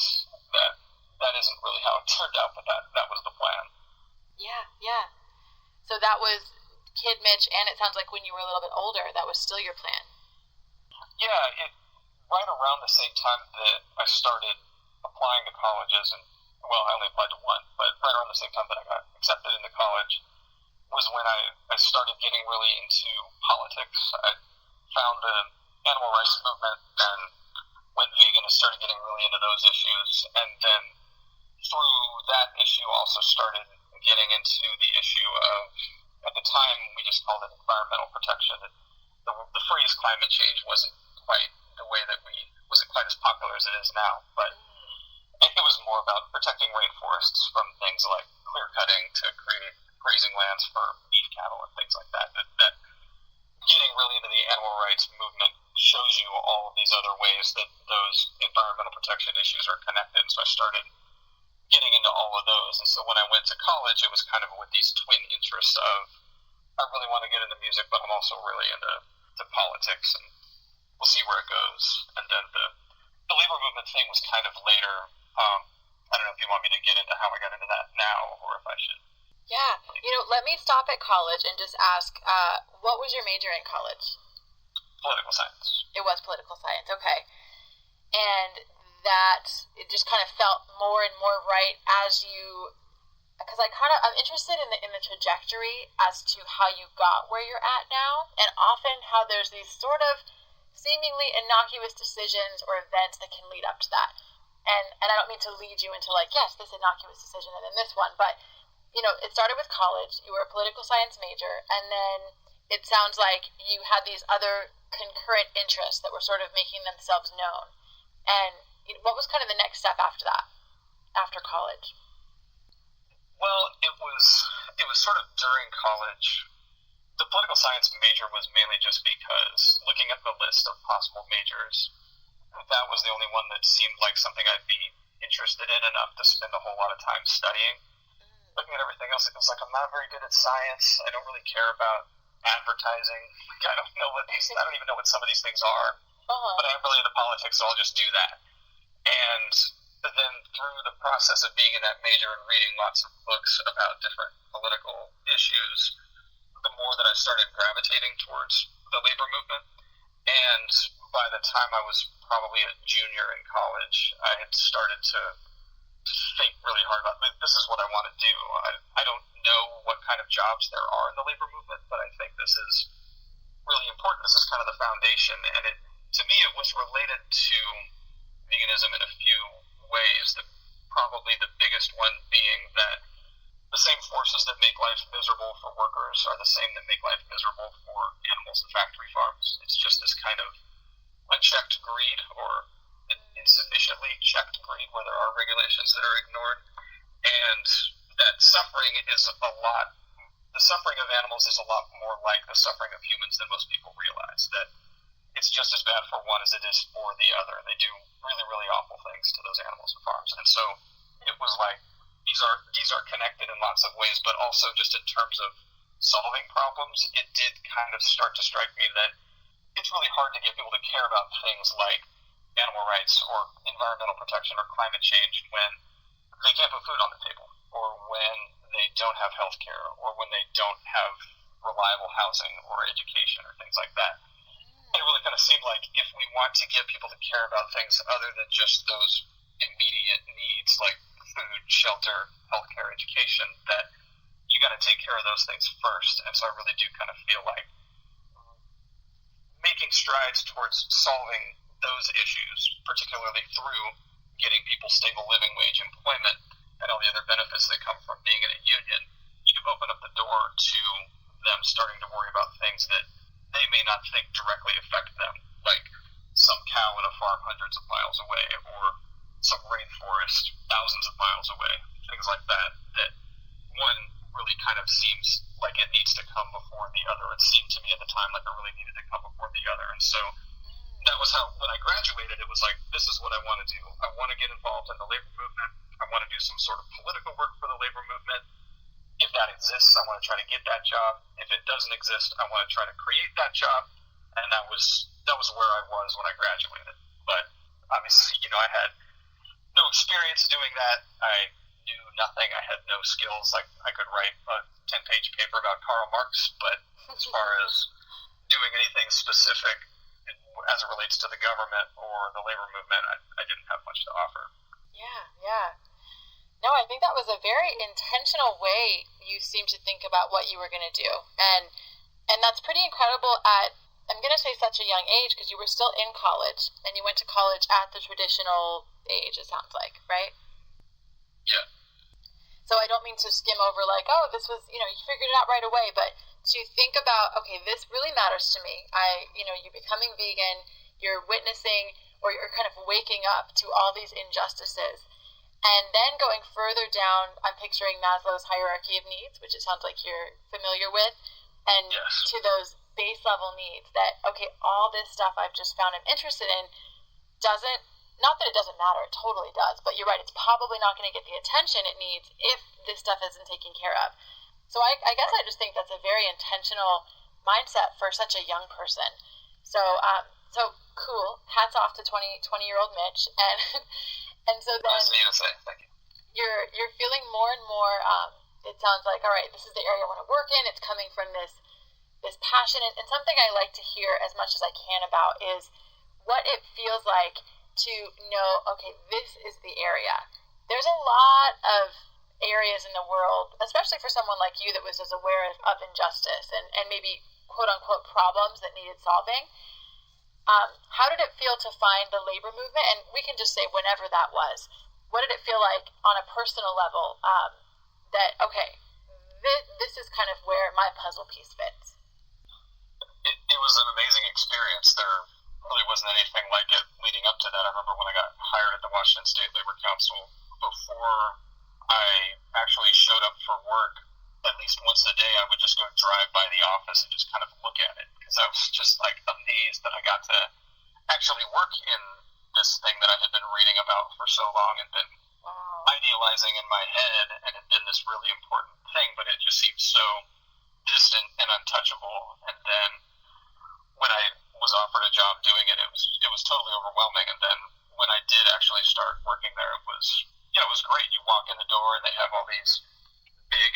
Speaker 3: that isn't really how it turned out, but that was the plan.
Speaker 2: Yeah. So that was Kid Mitch, and it sounds like when you were a little bit older, that was still your plan.
Speaker 3: Yeah, right around the same time that I started applying to colleges, and well, I only applied to one, but right around the same time that I got accepted into college was when I started getting really into politics. I found the animal rights movement and went vegan and started getting really into those issues, and then through that issue also started getting into the issue of, at the time we just called it environmental protection. The phrase climate change wasn't quite the way that was popular as it is now. But it was more about protecting rainforests from things like clear cutting to create grazing lands for beef cattle and things like that. That getting really into the animal rights movement shows you all of these other ways that those environmental protection issues are connected. So I started getting into all of those. And so when I went to college, it was kind of with these twin interests of, I really want to get into music, but I'm also really into politics, and we'll see where it goes. And then the labor movement thing was kind of later. I don't know if you want me to get into how I got into that now, or if I should.
Speaker 2: Yeah, let me stop at college and just ask, what was your major in college?
Speaker 3: Political science.
Speaker 2: It was political science, okay. And that it just kind of felt more and more right as you, because I'm interested in the trajectory as to how you got where you're at now, and often how there's these sort of seemingly innocuous decisions or events that can lead up to that. And I don't mean to lead you into like, yes, this innocuous decision and then this one, but it started with college. You were a political science major, and then it sounds like you had these other concurrent interests that were sort of making themselves known. And what was kind of the next step after that, after college?
Speaker 3: Well, it was sort of during college. The political science major was mainly just because looking at the list of possible majors, that was the only one that seemed like something I'd be interested in enough to spend a whole lot of time studying. Looking at everything else, it was like, I'm not very good at science. I don't really care about advertising. Like, I don't even know what some of these things are. But I'm really into politics, so I'll just do that. And then through the process of being in that major and reading lots of books about different political issues, the more that I started gravitating towards the labor movement. And by the time I was probably a junior in college, I had started to think really hard about, this is what I want to do. I don't know what kind of jobs there are in the labor movement, but I think this is really important. This is kind of the foundation. And to me, it was related to veganism in a few ways. Probably the biggest one being that the same forces that make life miserable for workers are the same that make life miserable for animals in factory farms. It's just this kind of unchecked greed, or insufficiently checked greed, where there are regulations that are ignored. And that suffering is the suffering of animals is a lot more like the suffering of humans than most people realize. That it's just as bad for one as it is for the other. And they do really, really awful things to those animals and farms. And so it was like, these are connected in lots of ways, but also just in terms of solving problems, it did kind of start to strike me that it's really hard to get people to care about things like animal rights or environmental protection or climate change when they can't put food on the table, or when they don't have health care, or when they don't have reliable housing or education or things like that. It really kind of seemed like if we want to get people to care about things other than just those immediate needs like food, shelter, healthcare, education, that you got to take care of those things first. And so I really do kind of feel like making strides towards solving those issues, particularly through getting people stable living wage employment and all the other benefits that come from being in a union, you can open up the door to them starting to worry about things that they may not think directly affect them, like some cow in a farm hundreds of miles away, or some rainforest thousands of miles away, things like that, that one really kind of seems like it needs to come before the other. It seemed to me at the time like it really needed to come before the other. And so that was how, when I graduated, it was like, this is what I want to do. I want to get involved in the labor movement. I want to do some sort of political work for the labor movement. If that exists, I want to try to get that job. If it doesn't exist, I want to try to create that job. And that was where I was when I graduated. But obviously, I had no experience doing that. I knew nothing. I had no skills. Like, I could write a 10-page paper about Karl Marx, but as far as doing anything specific as it relates to the government or the labor movement, I didn't have much to offer.
Speaker 2: Yeah. No, I think that was a very intentional way you seem to think about what you were going to do. And that's pretty incredible at, I'm going to say such a young age, because you were still in college, and you went to college at the traditional age, it sounds like, right?
Speaker 3: Yeah.
Speaker 2: So I don't mean to skim over like, oh, this was, you figured it out right away, but to think about, okay, this really matters to me. You're becoming vegan, you're witnessing or you're kind of waking up to all these injustices. And then going further down, I'm picturing Maslow's hierarchy of needs, which it sounds like you're familiar with, and
Speaker 3: Yes.
Speaker 2: to those base level needs that, okay, all this stuff I've just found I'm interested in doesn't, not that it doesn't matter, it totally does, but you're right, it's probably not going to get the attention it needs if this stuff isn't taken care of. So I guess I just think that's a very intentional mindset for such a young person. So so cool. Hats off to 20-year-old Mitch. And so then
Speaker 3: Nice of you to say. Thank you.
Speaker 2: you're feeling more and more. It sounds like, all right, this is the area I want to work in. It's coming from this passion, and something I like to hear as much as I can about is what it feels like to know, okay, this is the area. There's a lot of areas in the world, especially for someone like you that was as aware of injustice and maybe quote unquote problems that needed solving. How did it feel to find the labor movement? And we can just say whenever that was. What did it feel like on a personal level that, okay, this is kind of where my puzzle piece fits?
Speaker 3: It was an amazing experience. There really wasn't anything like it leading up to that. I remember when I got hired at the Washington State Labor Council, before I actually showed up for work, at least once a day, I would just go drive by the office and just kind of look at it, because I was just like amazed that I got to actually work in this thing that I had been reading about for so long and been idealizing in my head, and had been this really important thing, but it just seemed so distant and untouchable. And then when I was offered a job doing it, it was totally overwhelming. And then when I did actually start working there, it was great. You walk in the door and they have all these big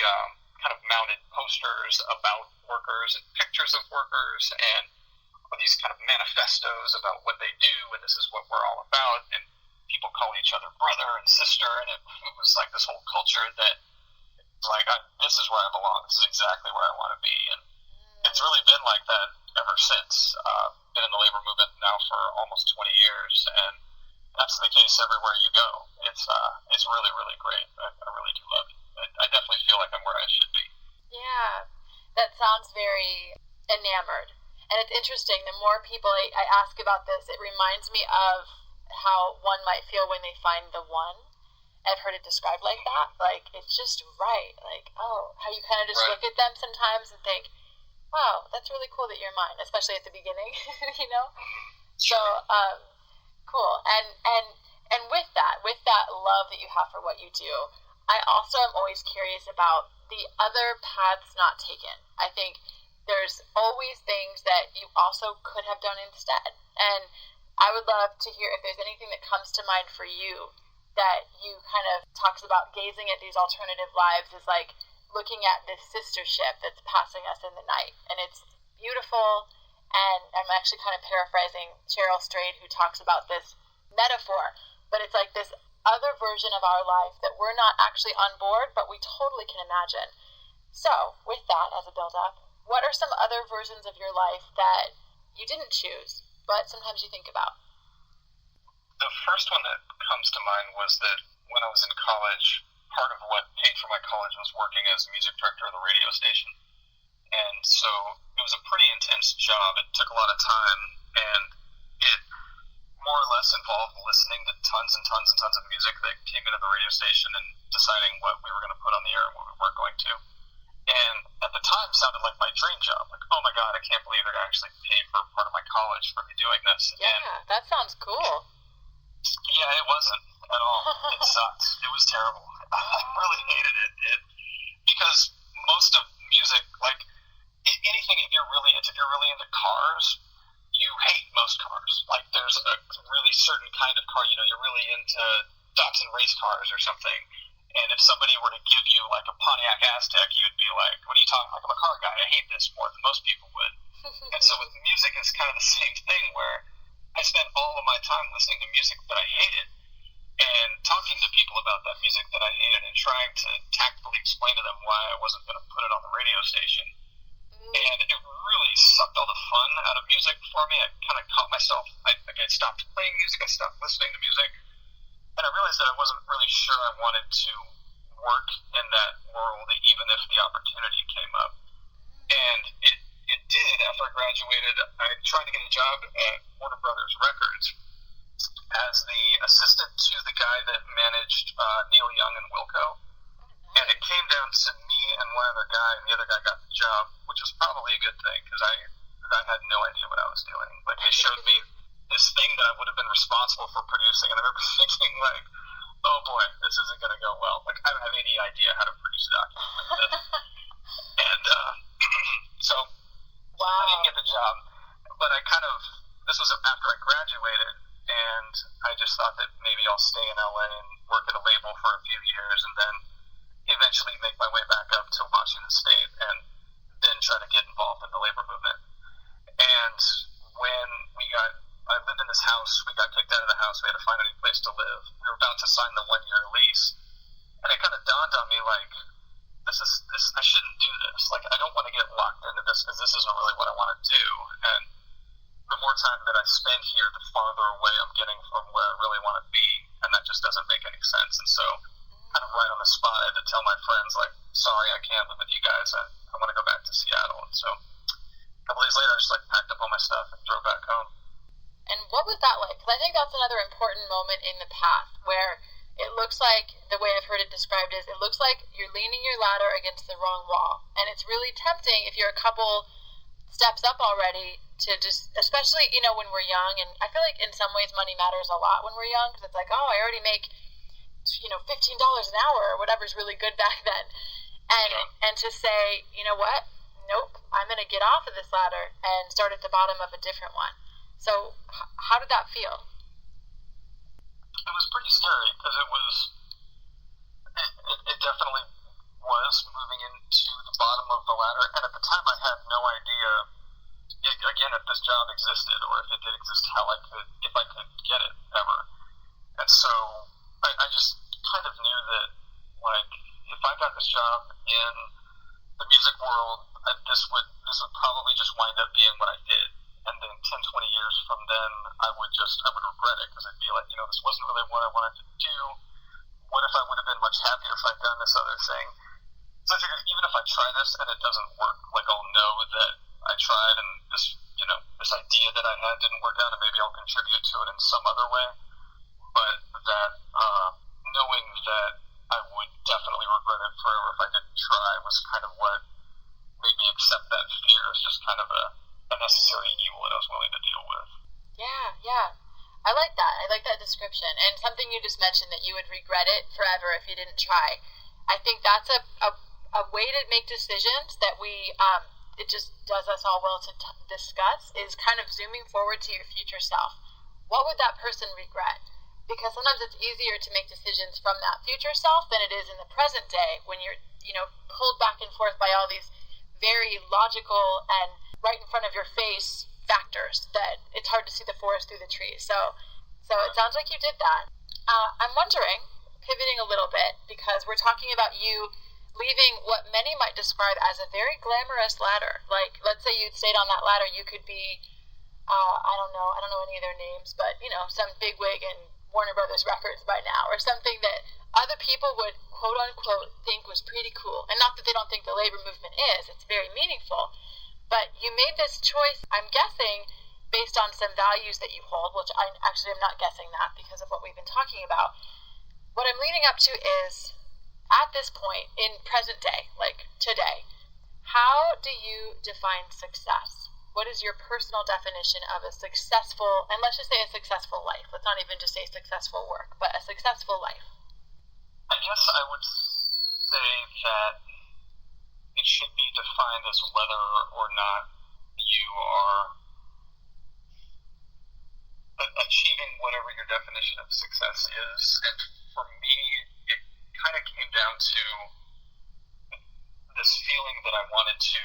Speaker 3: kind of mounted posters about workers and pictures of workers and these kind of manifestos about what they do, and this is what we're all about, and people call each other brother and sister, and it was like this whole culture that it's like, this is where I belong, this is exactly where I want to be. And it's really been like that ever since. Been in the labor movement now for almost 20 years, and that's the case everywhere you go. It's really, really great. I really do love it. I definitely feel like I'm where I should be.
Speaker 2: Yeah, that sounds very enamored. And it's interesting, the more people I ask about this, it reminds me of how one might feel when they find the one. I've heard it described like that. Like, it's just right. Like, oh, how you kind of just
Speaker 3: Right.
Speaker 2: look at them sometimes and think, wow, that's really cool that you're mine, especially at the beginning, you know? So, cool. And with that love that you have for what you do, I also am always curious about the other paths not taken. I think there's always things that you also could have done instead. And I would love to hear if there's anything that comes to mind for you that you kind of talks about gazing at these alternative lives as like looking at this sister ship that's passing us in the night. And it's beautiful. And I'm actually kind of paraphrasing Cheryl Strayed, who talks about this metaphor, but it's like this other version of our life that we're not actually on board, but we totally can imagine. So, with that as a build-up, what are some other versions of your life that you didn't choose, but sometimes you think about?
Speaker 3: The first one that comes to mind was that when I was in college, part of what paid for my college was working as music director of the radio station. And so it was a pretty intense job. It took a lot of time, and it more or less involved listening to tons and tons and tons of music that came into the radio station and deciding what we were going to put on the air and what we weren't going to. And at the time, it sounded like my dream job. Like, oh my God, I can't believe they're going to actually pay for part of my college for me doing this.
Speaker 2: Yeah,
Speaker 3: And
Speaker 2: that sounds cool.
Speaker 3: yeah, it wasn't at all. It sucked. It was terrible. I really hated it because most of music, like anything, if you're really into cars, you hate most cars. Like, there's a really certain kind of car, you're really into Datsun race cars or something. And if somebody were to give you like a Pontiac Aztec, you'd be like, what are you talking like? I'm a car guy. I hate this more than most people would. And so with music, it's kind of the same thing, where I spent all of my time listening to music that I hated and talking to people about that music that I hated and trying to tactfully explain to them why I wasn't going to put it on the radio station. And it really sucked all the fun out of music for me. I kind of caught myself. I stopped playing music. I stopped listening to music. And I realized that I wasn't really sure I wanted to work in that world, even if the opportunity came up. And it did. After I graduated, I tried to get a job at Warner Brothers Records. as the assistant to the guy that managed Neil Young and Wilco. And it came down to me and one other guy, and the other guy got the job, which was probably a good thing because I had no idea what I was doing. Like, they showed me this thing that I would have been responsible for producing, and I remember thinking, like, oh boy, this isn't going to go well. Like, I don't have any idea how to produce a document like this. And so I didn't get the job, but this was after I graduated, and I just thought that maybe I'll stay in LA and work at a label for a few years, and then eventually make my way back up to Washington State, and then try to get involved in the labor movement. And when I lived in this house, we got kicked out of the house, we had to find a new place to live. We were about to sign the 1-year lease, and it kind of dawned on me, like, this, I shouldn't do this. Like, I don't want to get locked into this because this isn't really what I want to do. And the more time that I spend here, the farther away I'm getting from where I really want to be, and that just doesn't make any sense. And so, kind of right on the spot, I had to tell my friends, like, sorry, I can't live with you guys. I want to go back to Seattle. And so a couple days later, I just, like, packed up all my stuff and drove back home.
Speaker 2: And what was that like? Because I think that's another important moment in the path where it looks like, the way I've heard it described is, it looks like you're leaning your ladder against the wrong wall. And it's really tempting if you're a couple steps up already to just, especially, you know, when we're young. And I feel like in some ways money matters a lot when we're young, because it's like, oh, I already make, you know, $15 an hour or whatever's really good back then. And to say, you know what? Nope, I'm going to get off of this ladder and start at the bottom of a different one. So how did that feel?
Speaker 3: It was pretty scary because it definitely was moving into the bottom of the ladder. And at the time I had no idea, again, if this job existed or if it did exist, if I could get it ever. And so I just kind of knew that, like, if I got this job in the music world, this would probably just wind up being what I did. And then 10, 20 years from then, I would regret it because I'd be like, you know, this wasn't really what I wanted to do. What if I would have been much happier if I'd done this other thing? So I figured even if I try this and it doesn't work, like, I'll know that I tried and this idea that I had didn't work out, and maybe I'll contribute to it in some other way. But that knowing that I would definitely regret it forever if I didn't try was kind of what made me accept that fear as just kind of a necessary evil that I was willing to deal with.
Speaker 2: Yeah. I like that. I like that description. And something you just mentioned, that you would regret it forever if you didn't try. I think that's a way to make decisions that it just does us all well to discuss, is kind of zooming forward to your future self. What would that person regret? Because sometimes it's easier to make decisions from that future self than it is in the present day when you're, you know, pulled back and forth by all these very logical and right in front of your face factors that it's hard to see the forest through the trees. So it sounds like you did that. I'm wondering, pivoting a little bit, because we're talking about you leaving what many might describe as a very glamorous ladder. Like, let's say you stayed on that ladder, you could be, I don't know any of their names, but, you know, some bigwig in Warner Brothers Records by now, or something that other people would, quote unquote, think was pretty cool. And not that they don't think the labor movement is, it's very meaningful. But you made this choice, I'm guessing, based on some values that you hold, which I'm not guessing that because of what we've been talking about. What I'm leading up to is, at this point, in present day, like today, how do you define success? What is your personal definition of a successful, and let's just say a successful life. Let's not even just say successful work, but a successful life.
Speaker 3: I guess I would say that it should be defined as whether or not you are achieving whatever your definition of success is. And for me, it kind of came down to this feeling that I wanted to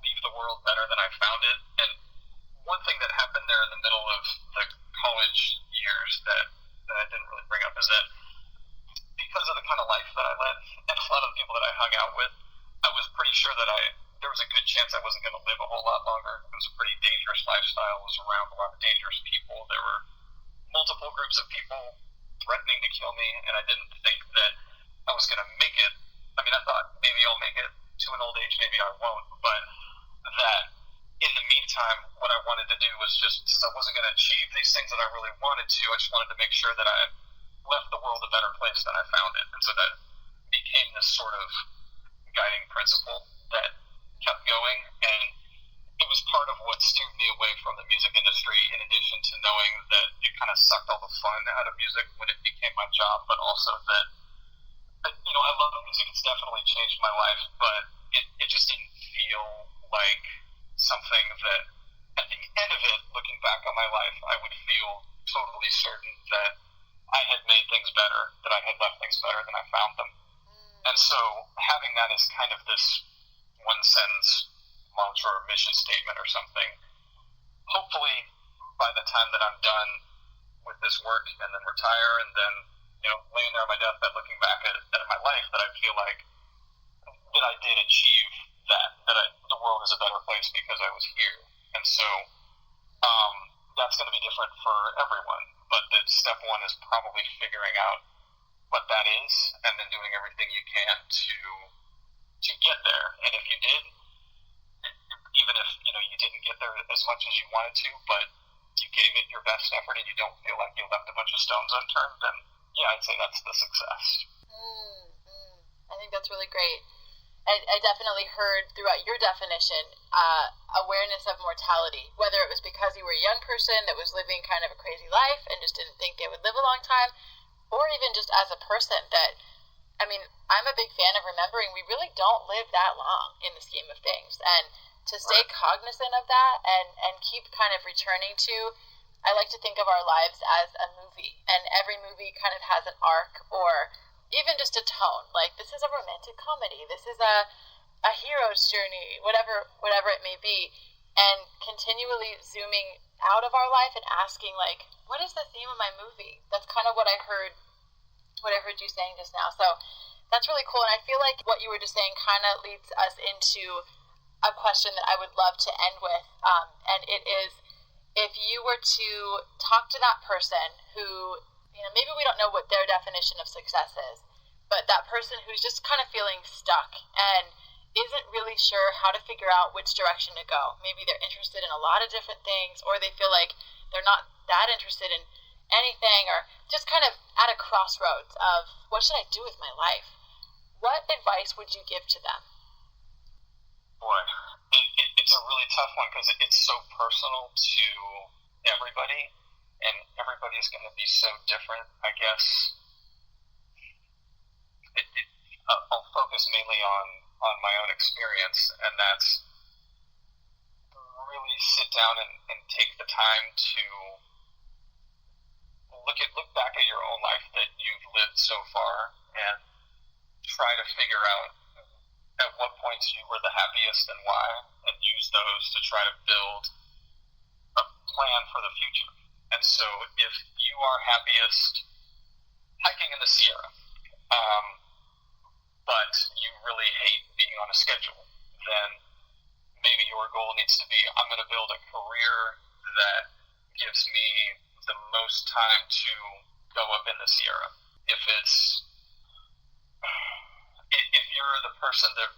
Speaker 3: leave the world better than I found it. And one thing that happened there in the middle of the college years that I didn't really bring up is that because of the kind of life that I led and a lot of the people that I hung out with, I was pretty sure that there was a good chance I wasn't going to live a whole lot longer. It was a pretty dangerous lifestyle. I was around a lot of dangerous people. There were multiple groups of people threatening to kill me, and I didn't think that I was going to make it. I mean, I thought maybe I'll make it to an old age, maybe I won't, but that in the meantime, what I wanted to do was just, since I wasn't going to achieve these things that I really wanted to, I just wanted to make sure that I left the world a better place than I found it. And so that became this sort of guiding principle that kept going. And it was part of what steered me away from the music industry, in addition to knowing that it kind of sucked all the fun out of music when it became my job, but also that, I love music. It's definitely changed my life, but it just didn't feel like something that, at the end of it, looking back on my life, I would feel totally certain that I had made things better, that I had left things better than I found them. And so having that as kind of this one sentence mantra or mission statement or something, hopefully by the time that I'm done with this work and then retire and then, laying there on my deathbed looking back at my life, that I feel like that I did achieve the world is a better place because I was here. And so that's going to be different for everyone, but the step one is probably figuring out what that is and then doing everything you can to get there. And if you did, even if you didn't get there as much as you wanted to, but you gave it your best effort and you don't feel like you left a bunch of stones unturned, then I'd say that's the success.
Speaker 2: I think that's really great. I definitely heard throughout your definition awareness of mortality, whether it was because you were a young person that was living kind of a crazy life and just didn't think it would live a long time, or even just as a person that, I'm a big fan of remembering we really don't live that long in the scheme of things. And to stay cognizant of that and keep kind of returning to, I like to think of our lives as a movie, and every movie kind of has an arc or even just a tone. Like, this is a romantic comedy, this is a hero's journey, whatever it may be, and continually zooming out of our life and asking, like, what is the theme of my movie? That's kind of what I heard you saying just now. So that's really cool, and I feel like what you were just saying kind of leads us into a question that I would love to end with, and it is, if you were to talk to that person who, maybe we don't know what their definition of success is, but that person who's just kind of feeling stuck and isn't really sure how to figure out which direction to go. Maybe they're interested in a lot of different things, or they feel like they're not that interested in anything, or just kind of at a crossroads of, what should I do with my life? What advice would you give to them?
Speaker 3: Boy, it's a really tough one because it's so personal to everybody, and everybody's going to be so different. I guess I'll focus mainly on my own experience, and that's really sit down and take the time to look back at your own life that you've lived so far and try to figure out at what points you were the happiest and why, and use those to try to build a plan for the future. And so if you are happiest hiking in the Sierra, but you really hate being on a schedule, then maybe your goal needs to be, I'm going to build a career that gives me the most time to go up in the Sierra. If you're the person that,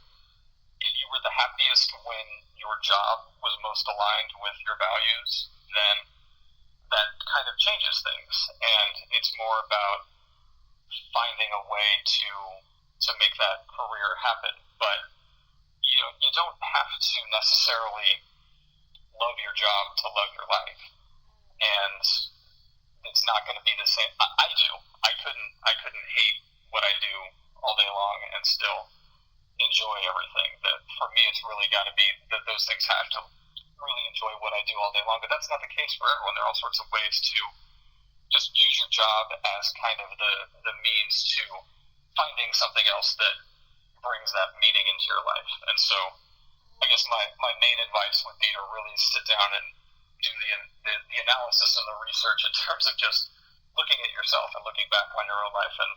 Speaker 3: if you were the happiest when your job was most aligned with your values, then that kind of changes things, and it's more about finding a way to make that career happen. But you don't have to necessarily love your job to love your life, and it's not going to be the same. I do. I couldn't hate what I do all day long and still enjoy everything. That for me, it's really got to be that those things have to really enjoy what I do all day long. But that's not the case for everyone. There are all sorts of ways to just use your job as kind of the means to finding something else that brings that meaning into your life. And so I guess my main advice would be to really sit down and do the analysis and the research in terms of just looking at yourself and looking back on your own life and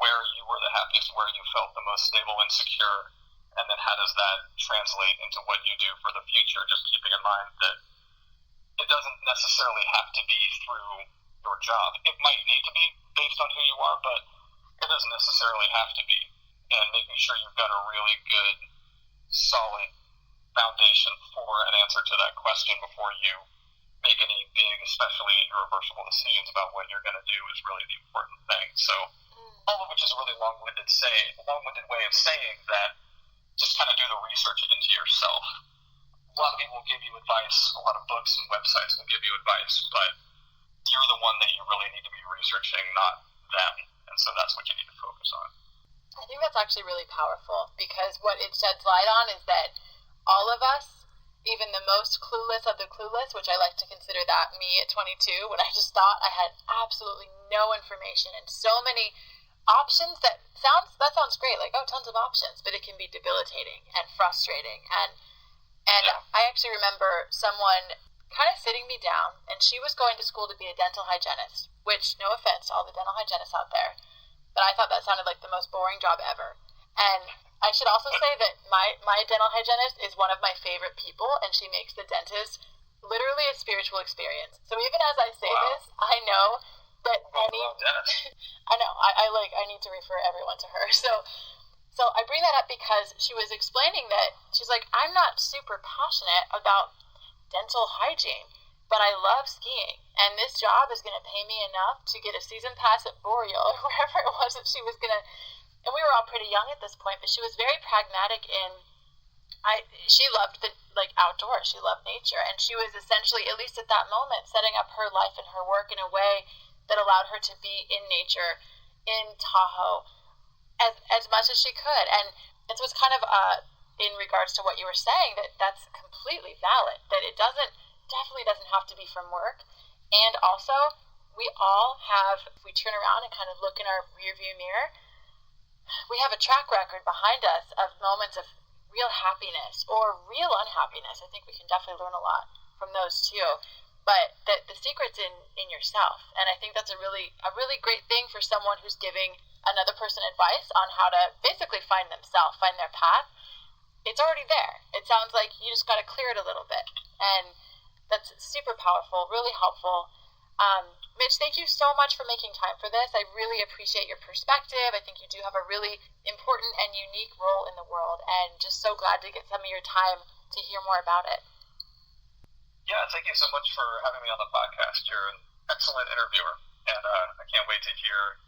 Speaker 3: where you were the happiest, where you felt the most stable and secure, and then how does that translate into what you do for the future, just keeping in mind that it doesn't necessarily have to be through your job. It might need to be based on who you are, but it doesn't necessarily have to be. And making sure you've got a really good, solid foundation for an answer to that question before you make any big, especially irreversible decisions about what you're going to do is really the important thing. So, all of which is a really long-winded way of saying that just kind of do the research into yourself. A lot of people will give you advice, a lot of books and websites will give you advice, but you're the one that you really need to be researching, not them. And so that's what you need to focus on.
Speaker 2: I think that's actually really powerful, because what it sheds light on is that all of us, even the most clueless of the clueless, which I like to consider that me at 22, when I just thought I had absolutely no information and so many options that sounds great, like, oh, tons of options, but it can be debilitating and frustrating. And I actually remember someone kind of sitting me down, and she was going to school to be a dental hygienist, which, no offense to all the dental hygienists out there, but I thought that sounded like the most boring job ever. And I should also say that my dental hygienist is one of my favorite people, and she makes the dentist literally a spiritual experience. So even as I say this, I know that I know, I need to refer everyone to her. So I bring that up because she was explaining that she's like, I'm not super passionate about dental hygiene, but I love skiing, and this job is going to pay me enough to get a season pass at Boreal or wherever it was that she was going to. And we were all pretty young at this point, but she was very pragmatic she loved the outdoors, she loved nature, and she was essentially, at least at that moment, setting up her life and her work in a way that allowed her to be in nature in Tahoe as much as she could. And it was kind of in regards to what you were saying, that's completely valid, that it definitely doesn't have to be from work. And also, we all have, if we turn around and kind of look in our rearview mirror, we have a track record behind us of moments of real happiness or real unhappiness. I think we can definitely learn a lot from those too. But the secret's in yourself. And I think that's a really great thing for someone who's giving another person advice on how to basically find themselves, find their path. It's already there. It sounds like you just got to clear it a little bit. And that's super powerful, really helpful. Mitch, thank you so much for making time for this. I really appreciate your perspective. I think you do have a really important and unique role in the world, and just so glad to get some of your time to hear more about it.
Speaker 3: Yeah, thank you so much for having me on the podcast. You're an excellent interviewer, and I can't wait to hear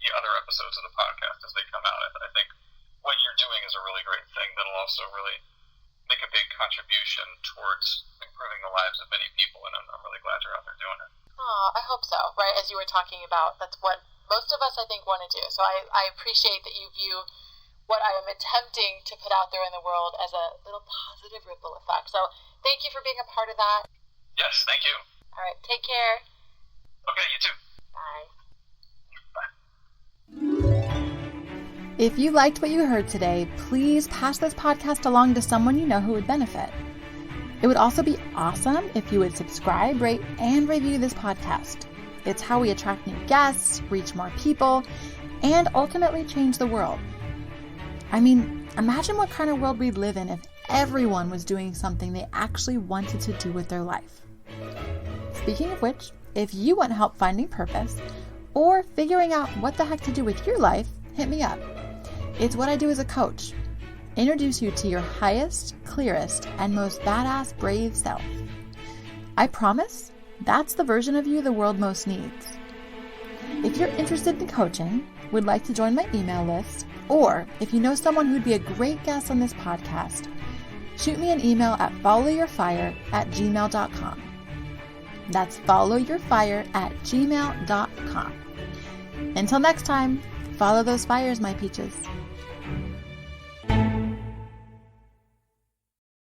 Speaker 3: the other episodes of the podcast as they come out. I think what you're doing is a really great thing that'll also really make a big contribution towards improving the lives of many people, and I'm really glad you're out there doing it.
Speaker 2: Oh, I hope so, right? As you were talking about, that's what most of us, I think, want to do. So I appreciate that you view what I am attempting to put out there in the world as a little positive ripple effect. So thank you for being a part of that.
Speaker 3: Yes, thank you.
Speaker 2: All right, take care.
Speaker 3: Okay, you too.
Speaker 2: Bye.
Speaker 1: If you liked what you heard today, please pass this podcast along to someone you know who would benefit. It would also be awesome if you would subscribe, rate, and review this podcast. It's how we attract new guests, reach more people, and ultimately change the world. I mean, imagine what kind of world we'd live in if everyone was doing something they actually wanted to do with their life. Speaking of which, if you want help finding purpose or figuring out what the heck to do with your life, hit me up. It's what I do as a coach. Introduce you to your highest, clearest, and most badass, brave self. I promise that's the version of you the world most needs. If you're interested in coaching, would like to join my email list, or if you know someone who'd be a great guest on this podcast, shoot me an email at followyourfire@gmail.com. That's followyourfire@gmail.com. Until next time, follow those fires, my peaches.